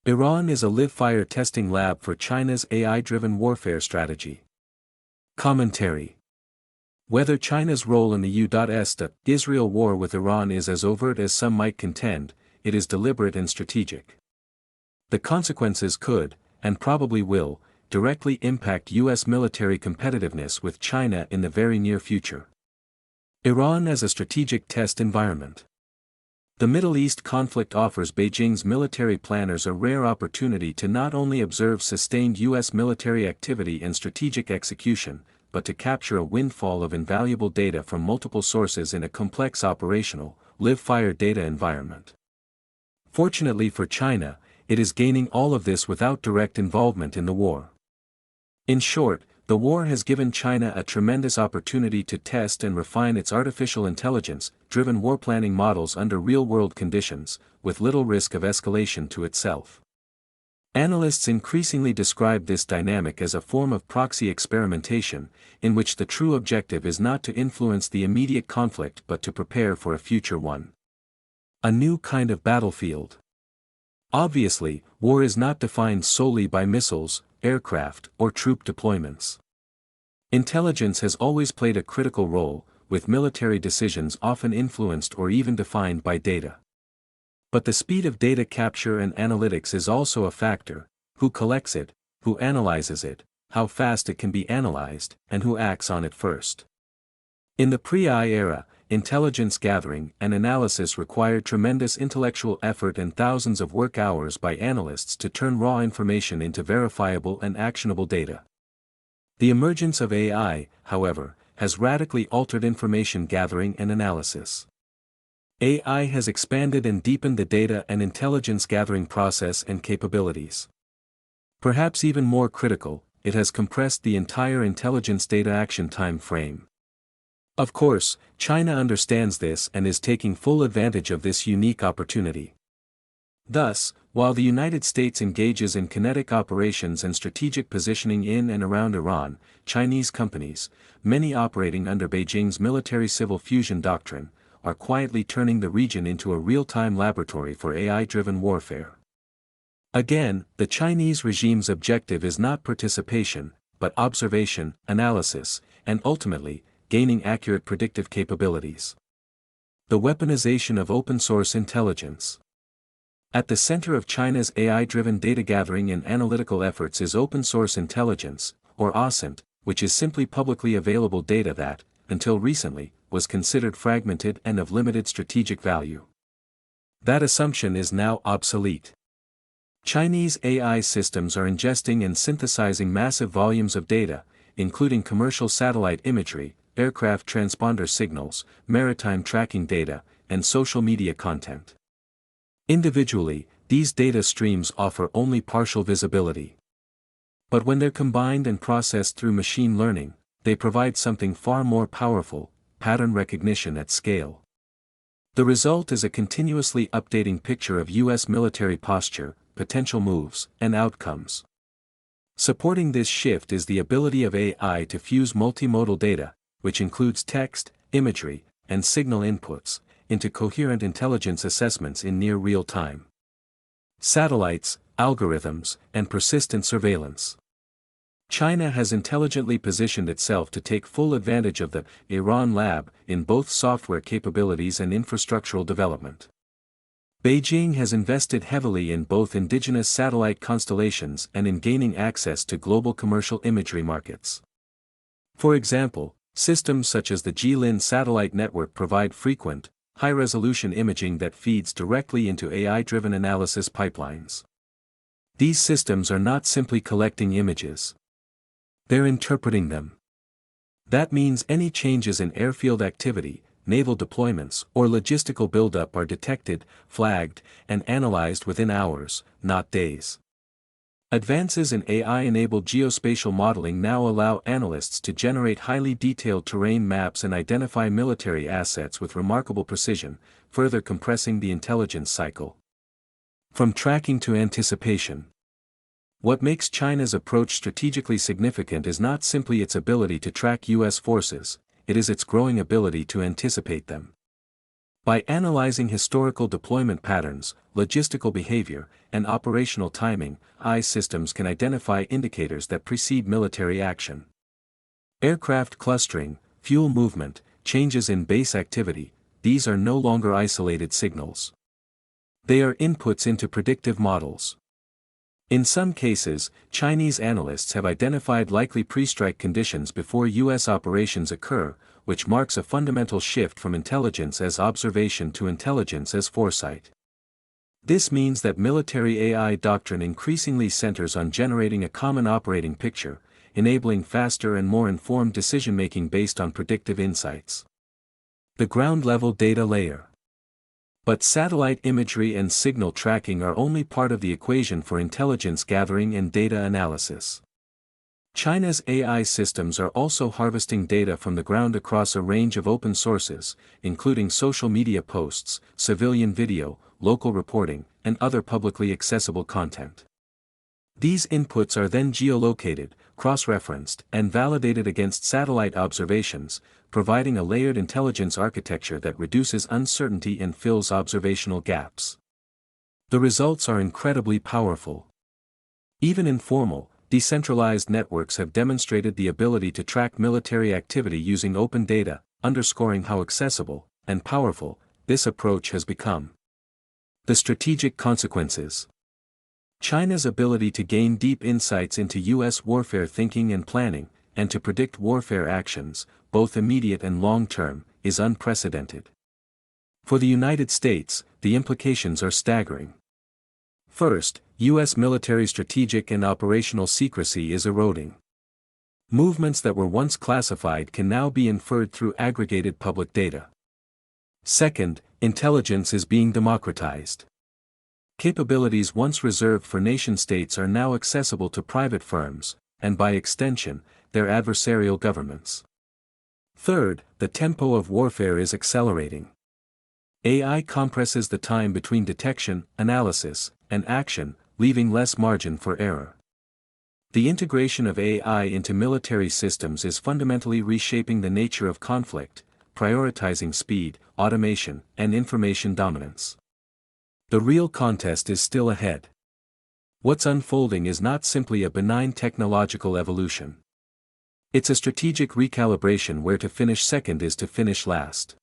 Iran is a live-fire testing lab for China's AI-driven warfare strategy. Commentary. Whether China's role in the U.S.-Israel war with Iran is as overt as some might contend, it is deliberate and strategic. The consequences could, and probably will, directly impact U.S. military competitiveness with China in the very near future. Iran as a strategic test environment. The Middle East conflict offers Beijing's military planners a rare opportunity to not only observe sustained U.S. military activity and strategic execution, but to capture a windfall of invaluable data from multiple sources in a complex operational, live-fire data environment. Fortunately for China, it is gaining all of this without direct involvement in the war. In short, the war has given China a tremendous opportunity to test and refine its artificial intelligence-driven war planning models under real-world conditions, with little risk of escalation to itself. Analysts increasingly describe this dynamic as a form of proxy experimentation, in which the true objective is not to influence the immediate conflict but to prepare for a future one. A new kind of battlefield. Obviously, war is not defined solely by missiles, aircraft, or troop deployments. Intelligence has always played a critical role, with military decisions often influenced or even defined by data. But the speed of data capture and analytics is also a factor: who collects it, who analyzes it, how fast it can be analyzed, and who acts on it first. In the pre-AI era, intelligence gathering and analysis required tremendous intellectual effort and thousands of work hours by analysts to turn raw information into verifiable and actionable data. The emergence of AI, however, has radically altered information gathering and analysis. AI has expanded and deepened the data and intelligence gathering process and capabilities. Perhaps even more critical, it has compressed the entire intelligence data action time frame. Of course, China understands this and is taking full advantage of this unique opportunity. Thus, while the United States engages in kinetic operations and strategic positioning in and around Iran, Chinese companies, many operating under Beijing's military-civil fusion doctrine, are quietly turning the region into a real-time laboratory for AI-driven warfare. Again, the Chinese regime's objective is not participation, but observation, analysis, and ultimately, gaining accurate predictive capabilities. The weaponization of open-source intelligence. At the center of China's AI-driven data gathering and analytical efforts is open-source intelligence, or OSINT, which is simply publicly available data that, until recently, was considered fragmented and of limited strategic value. That assumption is now obsolete. Chinese AI systems are ingesting and synthesizing massive volumes of data, including commercial satellite imagery, aircraft transponder signals, maritime tracking data, and social media content. Individually, these data streams offer only partial visibility. But when they're combined and processed through machine learning, they provide something far more powerful: pattern recognition at scale. The result is a continuously updating picture of U.S. military posture, potential moves, and outcomes. Supporting this shift is the ability of AI to fuse multimodal data, which includes text, imagery, and signal inputs, into coherent intelligence assessments in near real time. Satellites, algorithms, and persistent surveillance. China has intelligently positioned itself to take full advantage of the Iran Lab in both software capabilities and infrastructural development. Beijing has invested heavily in both indigenous satellite constellations and in gaining access to global commercial imagery markets. For example, systems such as the Jilin satellite network provide frequent, high-resolution imaging that feeds directly into AI-driven analysis pipelines. These systems are not simply collecting images. They're interpreting them. That means any changes in airfield activity, naval deployments, or logistical buildup are detected, flagged, and analyzed within hours, not days. Advances in AI-enabled geospatial modeling now allow analysts to generate highly detailed terrain maps and identify military assets with remarkable precision, further compressing the intelligence cycle. From tracking to anticipation. What makes China's approach strategically significant is not simply its ability to track U.S. forces, it is its growing ability to anticipate them. By analyzing historical deployment patterns, logistical behavior, and operational timing, AI systems can identify indicators that precede military action. Aircraft clustering, fuel movement, changes in base activity, these are no longer isolated signals. They are inputs into predictive models. In some cases, Chinese analysts have identified likely pre-strike conditions before U.S. operations occur, which marks a fundamental shift from intelligence as observation to intelligence as foresight. This means that military AI doctrine increasingly centers on generating a common operating picture, enabling faster and more informed decision-making based on predictive insights. The ground-level data layer. But satellite imagery and signal tracking are only part of the equation for intelligence gathering and data analysis. China's AI systems are also harvesting data from the ground across a range of open sources, including social media posts, civilian video, local reporting, and other publicly accessible content. These inputs are then geolocated, cross-referenced, and validated against satellite observations, providing a layered intelligence architecture that reduces uncertainty and fills observational gaps. The results are incredibly powerful. Even informal, decentralized networks have demonstrated the ability to track military activity using open data, underscoring how accessible and powerful this approach has become. The strategic consequences. China's ability to gain deep insights into U.S. warfare thinking and planning, and to predict warfare actions, both immediate and long-term, is unprecedented. For the United States, the implications are staggering. First, U.S. military strategic and operational secrecy is eroding. Movements that were once classified can now be inferred through aggregated public data. Second, intelligence is being democratized. Capabilities once reserved for nation-states are now accessible to private firms, and by extension, their adversarial governments. Third, the tempo of warfare is accelerating. AI compresses the time between detection, analysis, and action, leaving less margin for error. The integration of AI into military systems is fundamentally reshaping the nature of conflict, prioritizing speed, automation, and information dominance. The real contest is still ahead. What's unfolding is not simply a benign technological evolution. It's a strategic recalibration where to finish second is to finish last.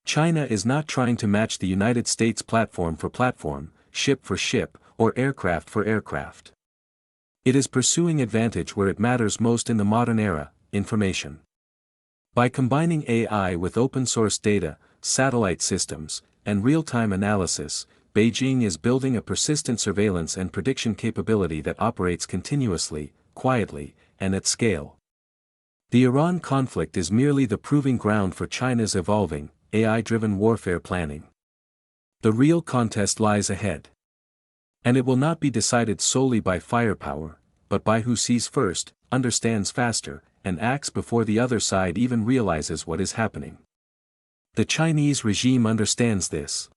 China is not trying to match the United States platform for platform, ship for ship, or aircraft for aircraft. It is pursuing advantage where it matters most in the modern era, information. By combining AI with open-source data, satellite systems, and real-time analysis, Beijing is building a persistent surveillance and prediction capability that operates continuously, quietly, and at scale. The Iran conflict is merely the proving ground for China's evolving, AI-driven warfare planning. The real contest lies ahead. And it will not be decided solely by firepower, but by who sees first, understands faster, and acts before the other side even realizes what is happening. The Chinese regime understands this.